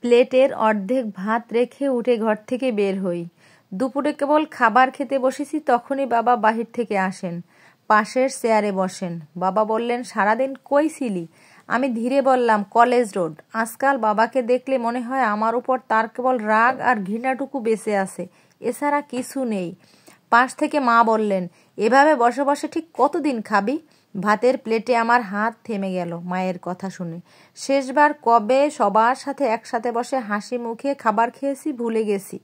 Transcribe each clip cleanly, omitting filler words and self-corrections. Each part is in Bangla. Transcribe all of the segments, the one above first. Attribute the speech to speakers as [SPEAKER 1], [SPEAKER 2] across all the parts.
[SPEAKER 1] প্লেটের অর্ধেক ভাত রেখে উঠে ঘর থেকে বের হই। দুপুরে কেবল খাবার খেতে বসেছি, তখনই বাবা বাহির থেকে আসেন, পাশের চেয়ারে বসেন। বাবা বললেন, সারাদিন কই ছিলি? আমি ধীরে বললাম, কলেজ রোড। আজকাল বাবাকে দেখলে মনে হয় আমার উপর তার কেবল রাগ আর ঘৃণাটুকু বেঁচে আছে, এছাড়া কিছু নেই। পাশ থেকে মা বললেন, এভাবে বসে বসে ঠিক কতদিন খাবি? ভাতের প্লেটে আমার হাত থেমে গেল মায়ের কথা শুনে। শেষবার কবে সবার সাথে একসাথে বসে হাসি মুখে খাবার খেয়েছি ভুলে গেছি।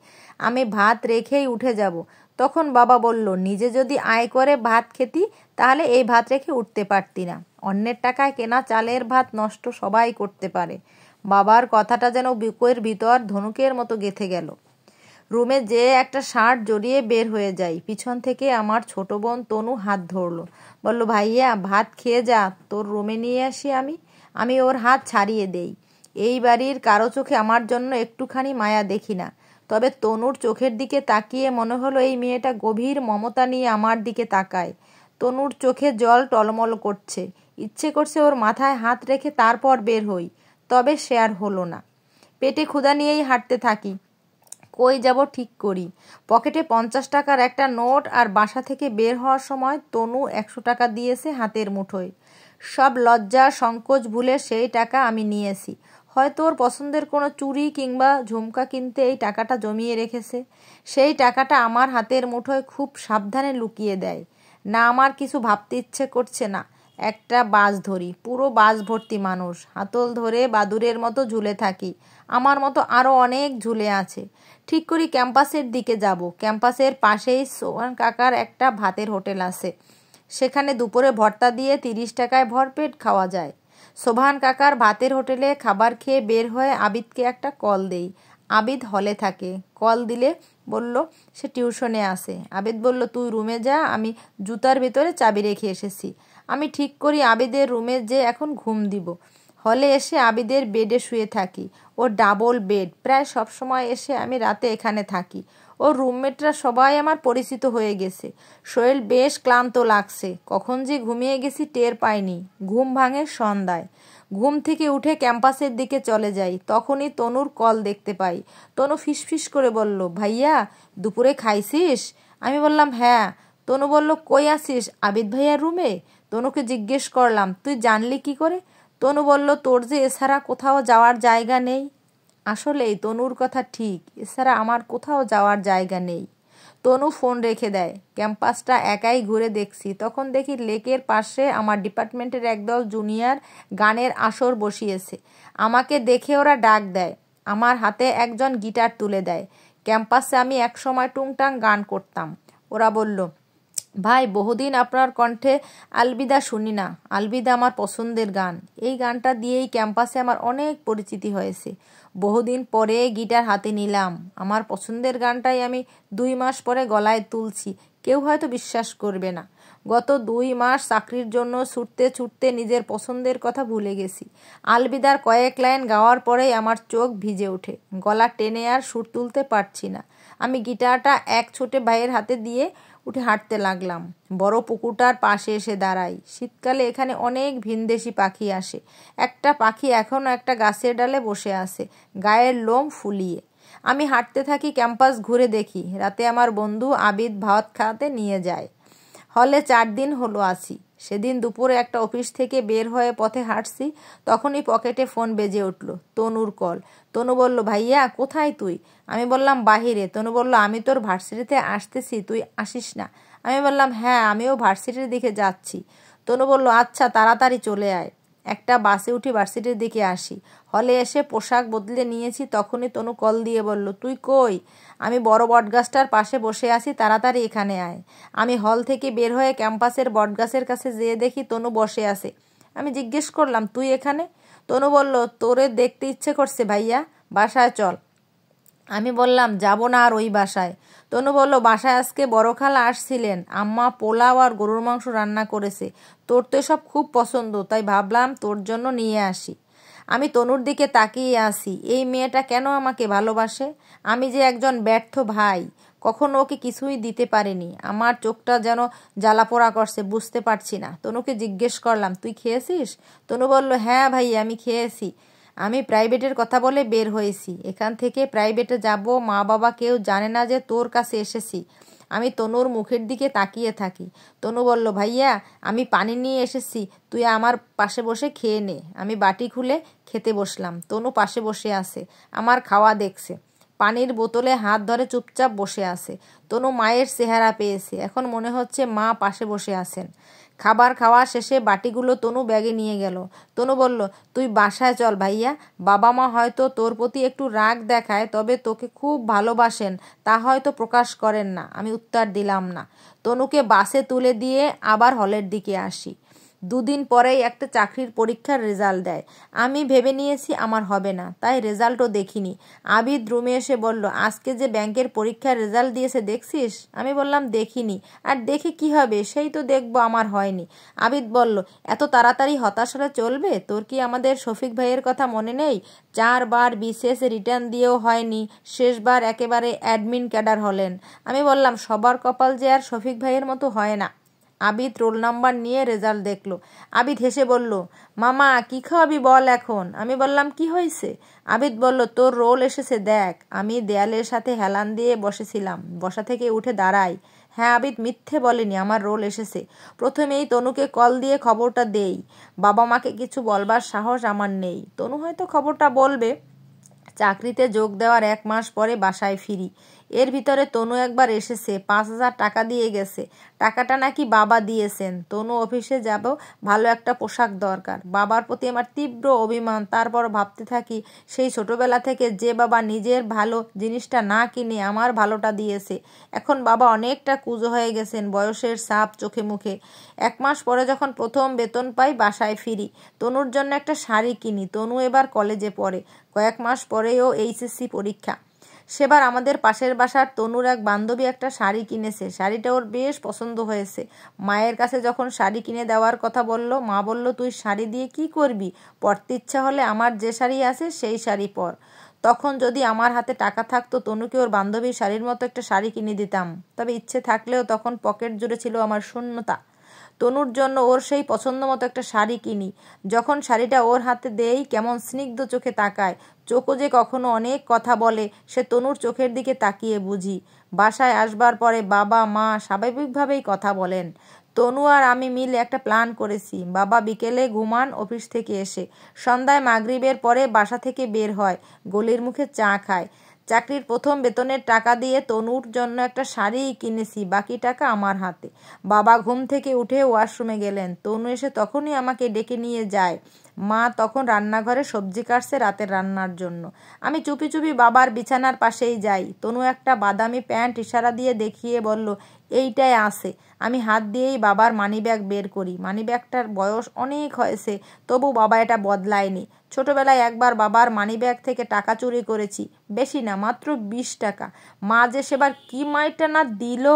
[SPEAKER 1] আমি ভাত রেখেই উঠে যাব। তখন বাবা বলল, নিজে যদি আয় করে ভাত খেতি তাহলে এই ভাত রেখে উঠতে পারতি না। অন্যের টাকায় কেনা চালের ভাত নষ্ট সবাই করতে পারে। বাবার কথাটা যেন বুকের ভিতর ধনুকের মতো গেঁথে গেল। রুমে যেয়ে একটা শার্ট জড়িয়ে বের হয়ে যাই। পিছন থেকে আমার ছোট বোন তনু হাত ধরলো, বলল, ভাইয়া ভাত খেয়ে যা, তোর রুমে নিয়ে আসি আমি। আমি ওর হাত ছাড়িয়ে দেই। এই বাড়ির কারো চোখে আমার জন্য একটুখানি মায়া দেখি না, তবে তনুর চোখের দিকে তাকিয়ে মনে হলো এই মেয়েটা গভীর মমতা নিয়ে আমার দিকে তাকায়। তনুর চোখে জল টলমল করছে। ইচ্ছে করছে ওর মাথায় হাত রেখে তারপর বের হই, তবে সে আর হলো না। পেটে ক্ষুধা নিয়েই হাঁটতে থাকি। কই যাব ঠিক করি। পকেটে 50 টাকার একটা নোট, আর বাসা থেকে বের হওয়ার সময় তনু 100 টাকা দিয়েছে হাতের মুঠোয়। সব লজ্জা সংকোচ ভুলে সেই টাকা আমি নিয়েছি। হয়তো ওর পছন্দের কোনো চুড়ি কিংবা ঝুমকা কিনতে এই টাকাটা জমিয়ে রেখেছে। সেই টাকাটা আমার হাতের মুঠোয় খুব সাবধানে লুকিয়ে দেয়। না আমার কিছু ভাবতে ইচ্ছে করছে না। একটা বাস ধরি, পুরো বাস ভর্তি মানুষ। হাতল ধরে বাদুড়ের মতো ঝুলে থাকি। আমার মতো আরও অনেক ঝুলে আছে। ঠিক করি ক্যাম্পাসের দিকে যাব। ক্যাম্পাসের পাশেই সোহান কাকার একটা ভাতের হোটেল আছে। সেখানে দুপুরে ভর্তা দিয়ে 30 টাকায় ভরপেট খাওয়া যায়। সোভান কাকার ভাতের হোটেলে খাবার খেয়ে বের হয়ে আবিদকে একটা কল দেই। আবিদ হলে থাকে। কল দিলে বলল সে টিউশনে আছে। আবিদ বলল, তুই রুমে যা, আমি জুতার ভেতরে চাবি রেখে এসেছি। আমি ঠিক করি আবিদের রুমে যে এখন ঘুম দিব। হলে এসে আবিদের বেডে শুয়ে থাকি। ও ডাবল বেড, প্রায় সব সময় এসে আমি রাতে এখানে থাকি। ওর রুমমেটরা সবাই আমার পরিচিত হয়ে গেছে। শরীর বেশ ক্লান্ত লাগছে। কখন যে ঘুমিয়ে গেছি টের পাইনি। ঘুম ভাঙে সন্ধ্যায়। ঘুম থেকে উঠে ক্যাম্পাসের দিকে চলে যাই। তখনই তনুর কল দেখতে পাই। তনু ফিসফিস করে বলল, ভাইয়া দুপুরে খাইছিস? আমি বললাম, হ্যাঁ। তনু বলল, কই আছিস? আবিদ ভাইয়ার রুমে। তনুকে জিজ্ঞেস করলাম, তুই জানলি কি করে? তনু বলল, তোর যে এছাড়া কোথাও যাওয়ার জায়গা নেই। আসলেই তনুর কথা ঠিক, এছাড়া আমার কোথাও যাওয়ার জায়গা নেই। তনু ফোন রেখে দেয়। ক্যাম্পাসটা একাই ঘুরে দেখছি। তখন দেখি লেকের পাশে আমার ডিপার্টমেন্টের একদল জুনিয়র গানের আসর বসিয়েছে। আমাকে দেখে ওরা ডাক দেয়। আমার হাতে একজন গিটার তুলে দেয়। ক্যাম্পাসে আমি একসময় টুংটাং গান করতাম। ওরা বলল, ভাই বহুদিন আপনার কণ্ঠে আলবিদা শুনি না। আলবিদা আমার পছন্দের গান। এই গানটা দিয়েই ক্যাম্পাসে আমার অনেক পরিচিতি হয়েছে। বহুদিন পরে গিটার হাতে নিলাম। আমার পছন্দের গানটাই আমি 2 মাস পরে গলায় তুলছি। কেউ হয়তো বিশ্বাস করবে না। গত 2 মাস চাকরির জন্য ছুটতে ছুটতে নিজের পছন্দের কথা ভুলে গেছি। আলবিদার কয়েক লাইন গাওয়ার পরেই আমার চোখ ভিজে ওঠে। গলা টেনে আর সুর তুলতে পারছি না। আমি গিটারটা এক ছোটে ভাইয়ের হাতে দিয়ে উঠে হাঁটতে লাগলাম। বড় পুকুরটার পাশে এসে দাঁড়াই। শীতকালে এখানে অনেক ভিনদেশি পাখি আসে। একটা পাখি এখনও একটা গাছের ডালে বসে আছে, গায়ের লোম ফুলিয়ে। আমি হাঁটতে থাকি, ক্যাম্পাস ঘুরে দেখি। রাতে আমার বন্ধু আবিদ ভাত খাওয়াতে নিয়ে যায়। হলে 4 দিন হলো আছি। সেদিন দুপুরে একটা অফিস থেকে বের হয়ে পথে হাঁটছি, তখনই পকেটে ফোন বেজে উঠল। তনুর কল। তনু বলল, ভাইয়া কোথায় তুই? আমি বললাম, বাহিরে। তনু বলল, আমি তোর ভার্সিটিতে আসতেছি, তুই আসিস না? আমি বললাম, হ্যাঁ আমিও ভার্সিটির দিকে যাচ্ছি। তনু বলল, আচ্ছা তাড়াতাড়ি চলে আয়। একটা বাসে উঠি ভার্সিটির দিকে আসি। হলে এসে পোশাক বদলে নিয়েছি। তখনই তনু কল দিয়ে বলল, তুই কই? আমি বড় বটগাছটার পাশে বসে আছি, তাড়াতাড়ি এখানে আয়। আমি হল থেকে বের হয়ে ক্যাম্পাসের বটগাছের কাছে যেয়ে দেখি তনু বসে আছে। আমি জিজ্ঞেস করলাম, তুই এখানে? তনু বলল, তোরে দেখতে ইচ্ছে করছে ভাইয়া, বাসায় চল। আমি বললাম, যাব না আর ওই বাসায়। তনু বলল, বাসায় আজকে বড় খালা আসছিলেন। আম্মা পোলাও আর গরুর মাংস রান্না করেছে। তোর তো এসব খুব পছন্দ, তাই ভাবলাম তোর জন্য নিয়ে আসি। আমি তনুর দিকে তাকিয়ে আছি। এই মেয়েটা কেন আমাকে ভালোবাসে? আমি যে একজন ব্যর্থ ভাই, কখনো ওকে কিছুই দিতে পারিনি। আমার চোখটা যেন জ্বালাপোড়া করছে, বুঝতে পারছি না। তনুকে জিজ্ঞেস করলাম, তুই খেয়েছিস? তনু বলল, হ্যাঁ ভাই আমি খেয়েছি। আমি প্রাইভেটের কথা বলে বের হয়েছি, এখান থেকে প্রাইভেটে যাব, মা বাবা কেউ জানে না যে তোর কাছে এসেছি। আমি তনুর মুখের দিকে তাকিয়ে থাকি। তনু বলল, ভাইয়া আমি পানি নিয়ে এসেছি, তুই আমার পাশে বসে খেয়ে নে। আমি বাটি খুলে খেতে বসলাম। তনু পাশে বসে আছে, আমার খাওয়া দেখছে, পানির বোতলে হাত ধরে চুপচাপ বসে আছে। তনু মায়ের চেহারা পেয়েছে, এখন মনে হচ্ছে মা পাশে বসে আছেন। খাবার খাওয়া শেষে বাটিগুলো তনু ব্যাগে নিয়ে গেল। তনু বলল, তুই বাসায় চল ভাইয়া, বাবা মা হয়তো তোর প্রতি একটু রাগ দেখায়, তবে তোকে খুব ভালোবাসেন, তা হয়তো প্রকাশ করেন না। আমি উত্তর দিলাম না। তনুকে বাসে তুলে দিয়ে আবার হলের দিকে আসি। দুদিন পরেই একটা চাকরির পরীক্ষার রেজাল্ট দেয়। আমি ভেবে নিয়েছি আমার হবে না, তাই রেজাল্টও দেখিনি। আবিদ রুমে এসে বলল, আজকে যে ব্যাংকের পরীক্ষার রেজাল্ট দিয়েছে দেখছিস? আমি বললাম, দেখিনি। আর দেখে কি হবে, সেই তো দেখবো আমার হয়নি। আবিদ বলল, এত তাড়াতাড়ি হতাশ হলে চলবে? তোর কি আমাদের শফিক ভাইয়ের কথা মনে নেই? 4 বার বিশেষ রিটার্ন দিয়েও হয়নি, শেষবার একেবারে অ্যাডমিন ক্যাডার হলেন। আমি বললাম, সবার কপাল যে আর শফিক ভাইয়ের মতো হয় না। আবিদ রোল নাম্বার নিয়ে রেজাল্ট দেখলো। আবিদ হেসে বলল, মামা কি খাওয়াবি বল এখন? আমি বললাম, কি হয়েছে? আবিদ বলল, তোর রোল এসেছে দেখ। আমি দেয়ালের সাথে হেলান দিয়ে বসেছিলাম, বসা থেকে উঠে দাঁড়াই। হ্যাঁ, আবিদ মিথ্যে বলেনি, আমার রোল এসেছে। প্রথমেই তনুকে কল দিয়ে খবরটা দেই। বাবা মাকে কিছু বলবার সাহস আমার নেই, তনু হয়তো খবরটা বলবে। চাকরিতে যোগ দেওয়ার 1 মাস পরে বাসায় ফিরি। এর ভিতরে তনু একবার এসেছে, 5,000 টাকা দিয়ে গেছে। টাকাটা নাকি বাবা দিয়েছেন। তনু অফিসে যাব, ভালো একটা পোশাক দরকার। বাবার প্রতি আমার তীব্র অভিমান। তারপর ভাবতে থাকি, সেই ছোটবেলা থেকে যে বাবা নিজের ভালো জিনিসটা না কিনে আমার ভালোটা দিয়েছে, এখন বাবা অনেকটা কুঁজো হয়ে গেছেন, বয়সের ছাপ চোখে মুখে। 1 মাস পরে যখন প্রথম বেতন পাই বাসায় ফিরি। তনুর জন্য একটা শাড়ি কিনি। তনু এবার কলেজে পড়ে, কয়েক মাস পরেও এইচএসসি পরীক্ষা। সেবার আমাদের পাশের বাসার তনুর এক বান্ধবী একটা শাড়ি কিনেছে। শাড়িটা ওর বেশ পছন্দ হয়েছে। মায়ের কাছে যখন শাড়ি কিনে দেওয়ার কথা বলল, মা বলল, তুই শাড়ি দিয়ে কি করবি? পরতে ইচ্ছা হলে আমার যে শাড়ি আছে সেই শাড়ি পর। তখন যদি আমার হাতে টাকা থাকতো, তনুকে ওর বান্ধবীর শাড়ির মতো একটা শাড়ি কিনে দিতাম। তবে ইচ্ছে থাকলেও তখন পকেট জুড়ে ছিল আমার শূন্যতা। তনুর জন্য ওর সেই পছন্দ মতো একটা শাড়ি কিনি। যখন শাড়িটা ওর হাতে দেই, কেমন স্নিগ্ধ চোখে তাকায়। চোখও যে কখনো অনেক কথা বলে, সে তনুর চোখের দিকে তাকিয়ে বুঝি। বাসায় আসবার পরে বাবা মা স্বাভাবিকভাবেই কথা বলেন। তনু আর আমি মিলে একটা প্ল্যান করেছি। বাবা বিকেলে ঘুমান অফিস থেকে এসে, সন্ধ্যায় মাগরিবের পরে বাসা থেকে বের হয়, গলির মুখে চা খায়। চাকরির প্রথম বেতনের টাকা দিয়ে তনুর জন্য একটা শাড়ি কিনেছি, বাকি টাকা আমার হাতে। বাবা ঘুম থেকে উঠে ওয়াশরুমে গেলেন। তনু এসে তখনই আমাকে ডেকে নিয়ে যায়। মা তখন রান্নাঘরে সবজি কাটছে রাতের রান্নার জন্য। আমি চুপি চুপি বাবার বিছানার পাশেই যাই। তনু একটা বাদামি প্যান্ট ইশারা দিয়ে দেখিয়ে বলল, এইটাই আছে। আমি হাত দিয়েই বাবার মানিব্যাগ বের করি। মানিব্যাগটার বয়স অনেক হয়েছে, তবু বাবা এটা বদলায়নি। ছোটবেলায় একবার বাবার মানিব্যাগ থেকে টাকা চুরি করেছি, বেশি না, মাত্র 20 টাকা। মা যে সেবার কি মাইরটা না দিল!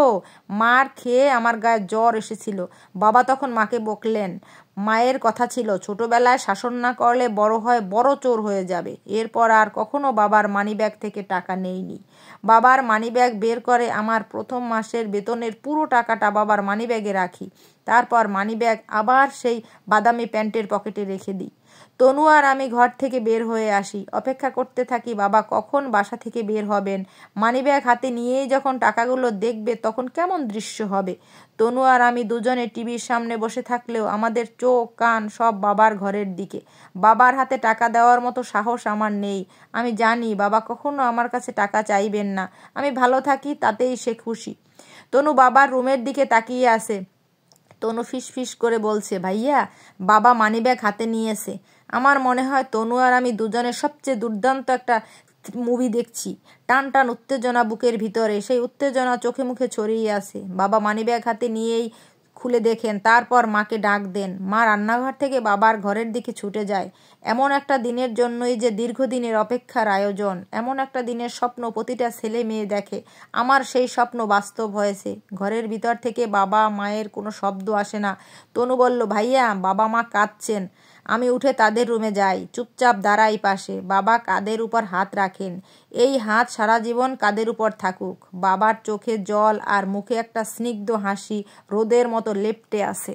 [SPEAKER 1] মার খেয়ে আমার গায়ে জ্বর এসেছিল। বাবা তখন মাকে বকলেন। মায়ের কথা ছিল, ছোটবেলায় শাসন না করলে বড় হয় বড় চোর হয়ে যাবে। এরপর আর কখনো বাবার মানিব্যাগ থেকে টাকা নেইনি। বাবার মানিব্যাগ বের করে আমার প্রথম মাসের বেতনের পুরো টাকাটা বাবার মানিব্যাগে রাখি। তারপর মানিব্যাগ আবার সেই বাদামি প্যান্টের পকেটে রেখে দিই। তনু আর আমি ঘর থেকে বের হয়ে আসি। অপেক্ষা করতে থাকি বাবা কখন বাসা থেকে বের হবেন। মানিব্যাগ হাতে নিয়েই যখন টাকাগুলো দেখবে, তখন কেমন দৃশ্য হবে! তনু আর আমি দুজনে টিভির সামনে বসে থাকলেও আমাদের চোখ কান সব বাবার ঘরের দিকে। বাবার হাতে টাকা দেওয়ার মতো সাহস আমার নেই। আমি জানি বাবা কখনো আমার কাছে টাকা চাইবেন না। আমি ভালো থাকি, তাতেই সে খুশি। তনু বাবার রুমের দিকে তাকিয়ে আছে। তনু ফিস ফিস করে বলছে, ভাইয়া বাবা মানিব্যাগ হাতে নিয়েছে। আমার মনে হয় তনু আর আমি দুজনের সবচেয়ে দুর্দান্ত একটা মুভি দেখছি। টান টান উত্তেজনা বুকের ভিতরে, সেই উত্তেজনা চোখে মুখে ছড়িয়ে আছে। বাবা মানিব্যাগ হাতে নিয়েই খুলে দেখেন, তারপর মাকে ডাক দেন। মা রান্নাঘর থেকে বাবার ঘরের দিকে ছুটে যায়। এমন একটা দিনের জন্যই যে দীর্ঘদিনের অপেক্ষার আয়োজন, এমন একটা দিনের স্বপ্ন প্রতিটা ছেলে মেয়ে দেখে। আমার সেই স্বপ্ন বাস্তব হয়েছে। ঘরের ভিতর থেকে বাবা মায়ের কোনো শব্দ আসে না। তনু বলল, ভাইয়া বাবা মা কাঁদছেন। আমি উঠে তাদের রুমে যাই, চুপচাপ দাঁড়াই পাশে। বাবা কাঁধের উপর হাত রাখেন। এই হাত সারা জীবন কাঁধের উপর থাকুক। বাবার চোখে জল আর মুখে একটা স্নিগ্ধ হাসি রোদের মতো লেপ্টে আছে।